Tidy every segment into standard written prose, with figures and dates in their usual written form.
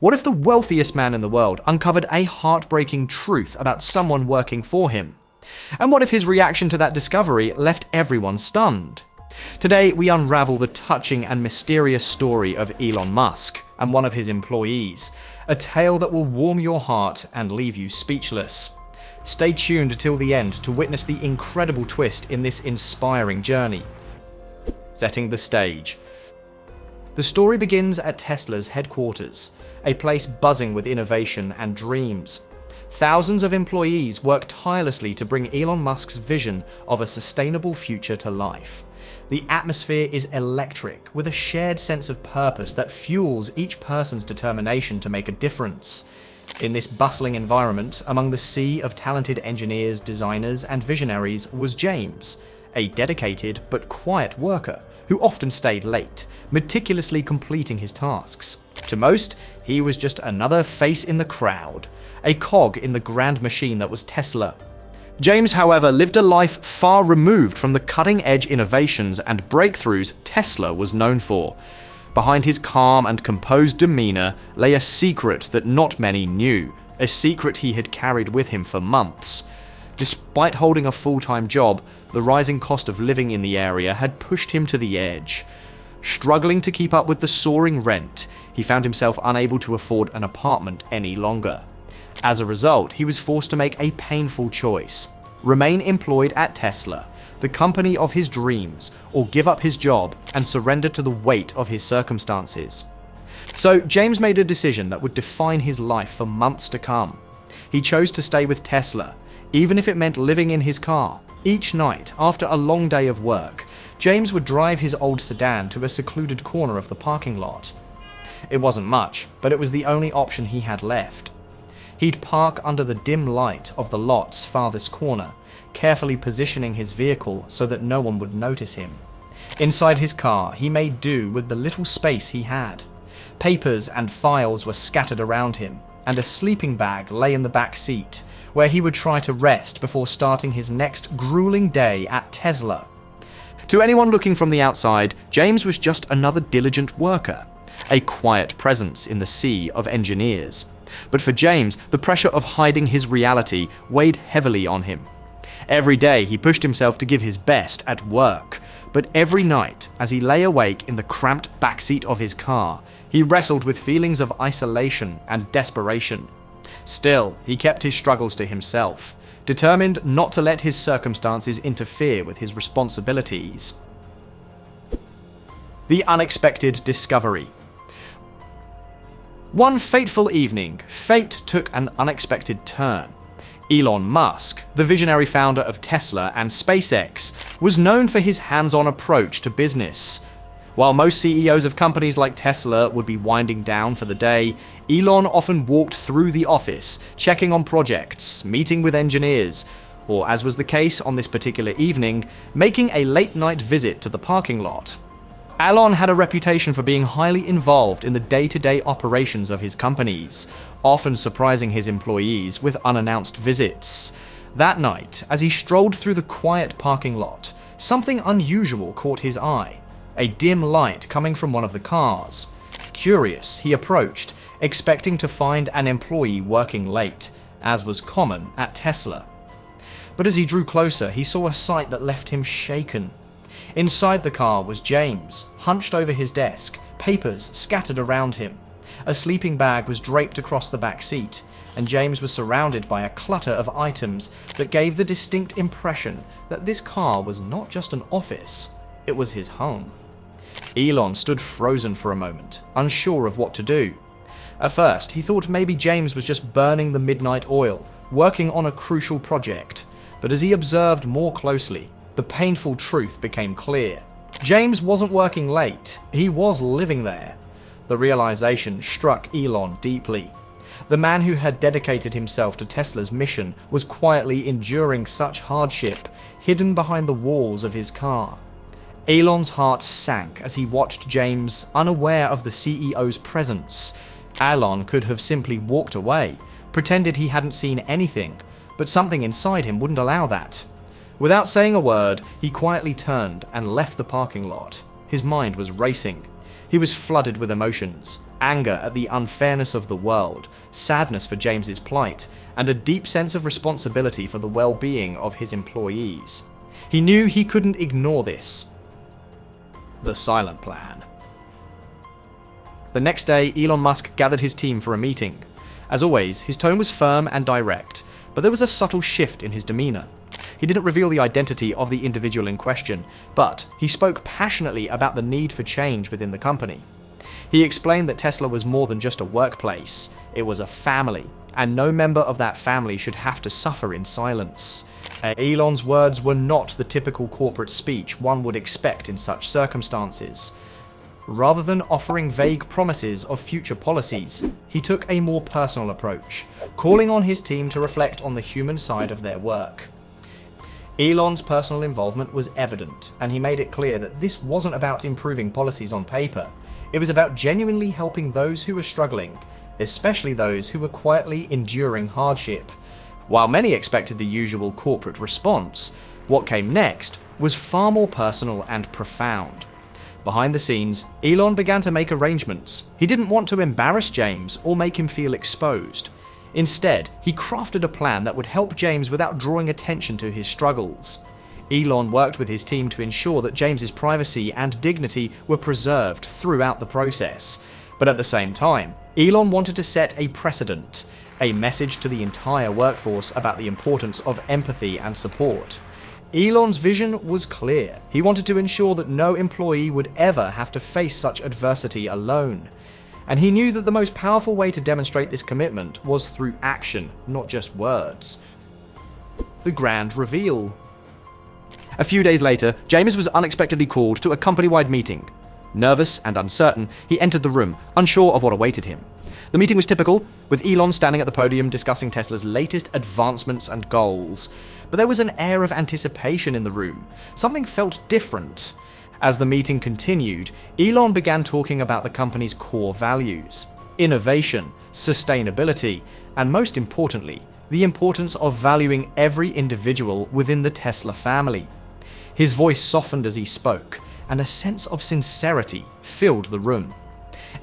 What if the wealthiest man in the world uncovered a heartbreaking truth about someone working for him? And what if his reaction to that discovery left everyone stunned? Today, we unravel the touching and mysterious story of Elon Musk and one of his employees, a tale that will warm your heart and leave you speechless. Stay tuned till the end to witness the incredible twist in this inspiring journey. Setting the stage. The story begins at Tesla's headquarters, a place buzzing with innovation and dreams. Thousands of employees work tirelessly to bring Elon Musk's vision of a sustainable future to life. The atmosphere is electric, with a shared sense of purpose that fuels each person's determination to make a difference. In this bustling environment, among the sea of talented engineers, designers, and visionaries was James, a dedicated but quiet worker who often stayed late, meticulously completing his tasks. To most, he was just another face in the crowd, a cog in the grand machine that was Tesla. James, however, lived a life far removed from the cutting-edge innovations and breakthroughs Tesla was known for. Behind his calm and composed demeanor lay a secret that not many knew, a secret he had carried with him for months. Despite holding a full-time job, the rising cost of living in the area had pushed him to the edge. Struggling to keep up with the soaring rent, he found himself unable to afford an apartment any longer. As a result, he was forced to make a painful choice: remain employed at Tesla, the company of his dreams, or give up his job and surrender to the weight of his circumstances. So James made a decision that would define his life for months to come. He chose to stay with Tesla, even if it meant living in his car. Each night, after a long day of work, James would drive his old sedan to a secluded corner of the parking lot. It wasn't much, but it was the only option he had left. He'd park under the dim light of the lot's farthest corner, carefully positioning his vehicle so that no one would notice him. Inside his car, he made do with the little space he had. Papers and files were scattered around him, and a sleeping bag lay in the back seat, where he would try to rest before starting his next grueling day at Tesla. To anyone looking from the outside, James was just another diligent worker, a quiet presence in the sea of engineers. But for James, the pressure of hiding his reality weighed heavily on him. Every day he pushed himself to give his best at work, but every night, as he lay awake in the cramped backseat of his car, he wrestled with feelings of isolation and desperation. Still, he kept his struggles to himself, determined not to let his circumstances interfere with his responsibilities. The unexpected discovery. One fateful evening, fate took an unexpected turn. Elon Musk, the visionary founder of Tesla and SpaceX, was known for his hands-on approach to business. While most CEOs of companies like Tesla would be winding down for the day, Elon often walked through the office, checking on projects, meeting with engineers, or, as was the case on this particular evening, making a late-night visit to the parking lot. Elon had a reputation for being highly involved in the day-to-day operations of his companies, often surprising his employees with unannounced visits. That night, as he strolled through the quiet parking lot, something unusual caught his eye: a dim light coming from one of the cars. Curious, he approached, expecting to find an employee working late, as was common at Tesla. But as he drew closer, he saw a sight that left him shaken. Inside the car was James, hunched over his desk, papers scattered around him. A sleeping bag was draped across the back seat, and James was surrounded by a clutter of items that gave the distinct impression that this car was not just an office, it was his home. Elon stood frozen for a moment, unsure of what to do. At first, he thought maybe James was just burning the midnight oil, working on a crucial project, but as he observed more closely, the painful truth became clear. James wasn't working late, he was living there. The realization struck Elon deeply. The man who had dedicated himself to Tesla's mission was quietly enduring such hardship, hidden behind the walls of his car. Elon's heart sank as he watched James, unaware of the CEO's presence. Elon could have simply walked away, pretended he hadn't seen anything, but something inside him wouldn't allow that. Without saying a word, he quietly turned and left the parking lot. His mind was racing. He was flooded with emotions: anger at the unfairness of the world, sadness for James's plight, and a deep sense of responsibility for the well-being of his employees. He knew he couldn't ignore this. The silent plan. The next day, Elon Musk gathered his team for a meeting. As always, his tone was firm and direct, but there was a subtle shift in his demeanor. He didn't reveal the identity of the individual in question, but he spoke passionately about the need for change within the company. He explained that Tesla was more than just a workplace. It was a family, and no member of that family should have to suffer in silence. Elon's words were not the typical corporate speech one would expect in such circumstances. Rather than offering vague promises of future policies, he took a more personal approach, calling on his team to reflect on the human side of their work. Elon's personal involvement was evident, and he made it clear that this wasn't about improving policies on paper. It was about genuinely helping those who were struggling, especially those who were quietly enduring hardship. While many expected the usual corporate response, what came next was far more personal and profound. Behind the scenes, Elon began to make arrangements. He didn't want to embarrass James or make him feel exposed. Instead, he crafted a plan that would help James without drawing attention to his struggles. Elon worked with his team to ensure that James's privacy and dignity were preserved throughout the process. But at the same time, Elon wanted to set a precedent, a message to the entire workforce about the importance of empathy and support. Elon's vision was clear. He wanted to ensure that no employee would ever have to face such adversity alone. And he knew that the most powerful way to demonstrate this commitment was through action, not just words. The grand reveal. A few days later, James was unexpectedly called to a company-wide meeting. Nervous and uncertain, he entered the room, unsure of what awaited him. The meeting was typical, with Elon standing at the podium discussing Tesla's latest advancements and goals. But there was an air of anticipation in the room. Something felt different. As the meeting continued, Elon began talking about the company's core values: innovation, sustainability, and most importantly, the importance of valuing every individual within the Tesla family. His voice softened as he spoke, and a sense of sincerity filled the room.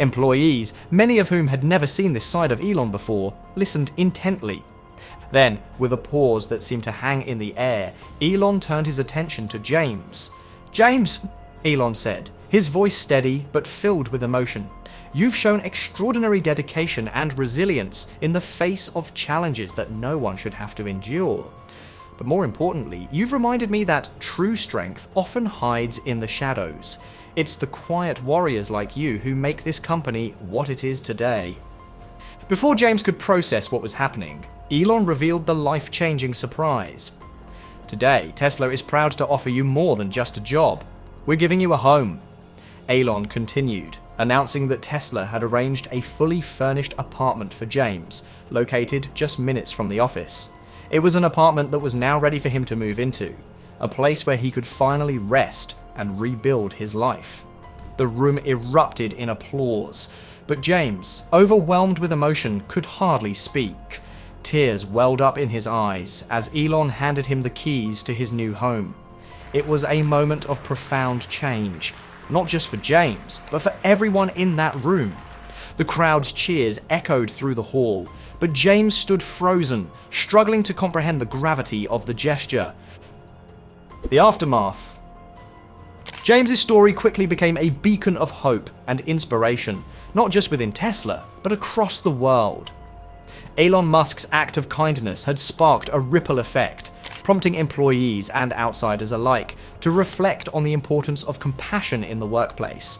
Employees, many of whom had never seen this side of Elon before, listened intently. Then, with a pause that seemed to hang in the air, Elon turned his attention to James. "James," Elon said, his voice steady but filled with emotion, "you've shown extraordinary dedication and resilience in the face of challenges that no one should have to endure. But more importantly, you've reminded me that true strength often hides in the shadows. It's the quiet warriors like you who make this company what it is today." Before James could process what was happening, Elon revealed the life-changing surprise. "Today, Tesla is proud to offer you more than just a job. We're giving you a home." Elon continued, announcing that Tesla had arranged a fully furnished apartment for James, located just minutes from the office. It was an apartment that was now ready for him to move into, a place where he could finally rest and rebuild his life. The room erupted in applause, but James, overwhelmed with emotion, could hardly speak. Tears welled up in his eyes as Elon handed him the keys to his new home. It was a moment of profound change, not just for James, but for everyone in that room. The crowd's cheers echoed through the hall, but James stood frozen, struggling to comprehend the gravity of the gesture. The aftermath. James's story quickly became a beacon of hope and inspiration, not just within Tesla, but across the world. Elon Musk's act of kindness had sparked a ripple effect, prompting employees and outsiders alike to reflect on the importance of compassion in the workplace.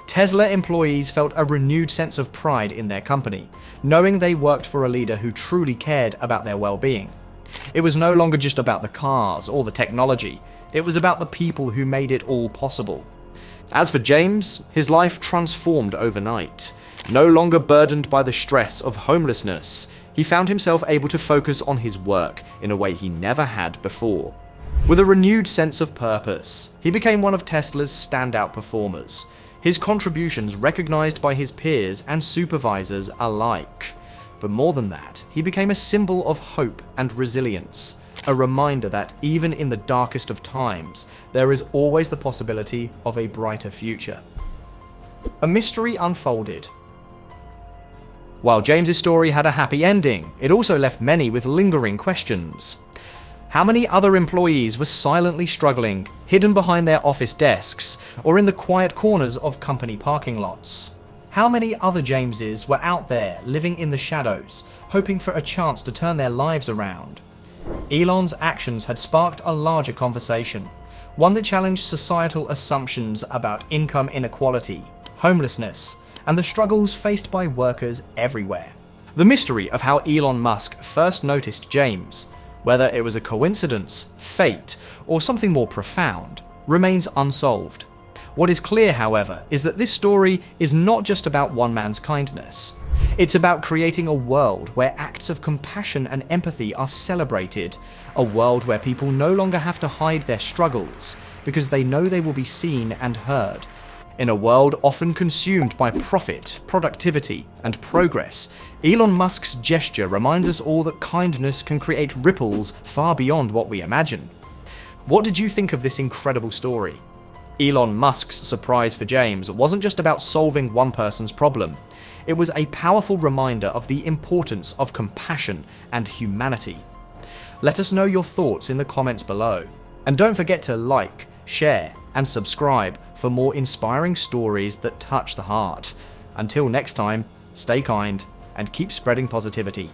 Tesla employees felt a renewed sense of pride in their company, knowing they worked for a leader who truly cared about their well-being. It was no longer just about the cars or the technology, it was about the people who made it all possible. As for James, his life transformed overnight. No longer burdened by the stress of homelessness, he found himself able to focus on his work in a way he never had before. With a renewed sense of purpose, he became one of Tesla's standout performers, his contributions recognized by his peers and supervisors alike. But more than that, he became a symbol of hope and resilience, a reminder that even in the darkest of times, there is always the possibility of a brighter future. A mystery unfolded. While James's story had a happy ending, it also left many with lingering questions. How many other employees were silently struggling, hidden behind their office desks, or in the quiet corners of company parking lots? How many other Jameses were out there, living in the shadows, hoping for a chance to turn their lives around? Elon's actions had sparked a larger conversation, one that challenged societal assumptions about income inequality, homelessness, and the struggles faced by workers everywhere. The mystery of how Elon Musk first noticed James, whether it was a coincidence, fate, or something more profound, remains unsolved. What is clear, however, is that this story is not just about one man's kindness. It's about creating a world where acts of compassion and empathy are celebrated, a world where people no longer have to hide their struggles because they know they will be seen and heard. In a world often consumed by profit, productivity, and progress, Elon Musk's gesture reminds us all that kindness can create ripples far beyond what we imagine. What did you think of this incredible story? Elon Musk's surprise for James wasn't just about solving one person's problem. It was a powerful reminder of the importance of compassion and humanity. Let us know your thoughts in the comments below. And don't forget to like, share, and subscribe for more inspiring stories that touch the heart. Until next time, stay kind and keep spreading positivity.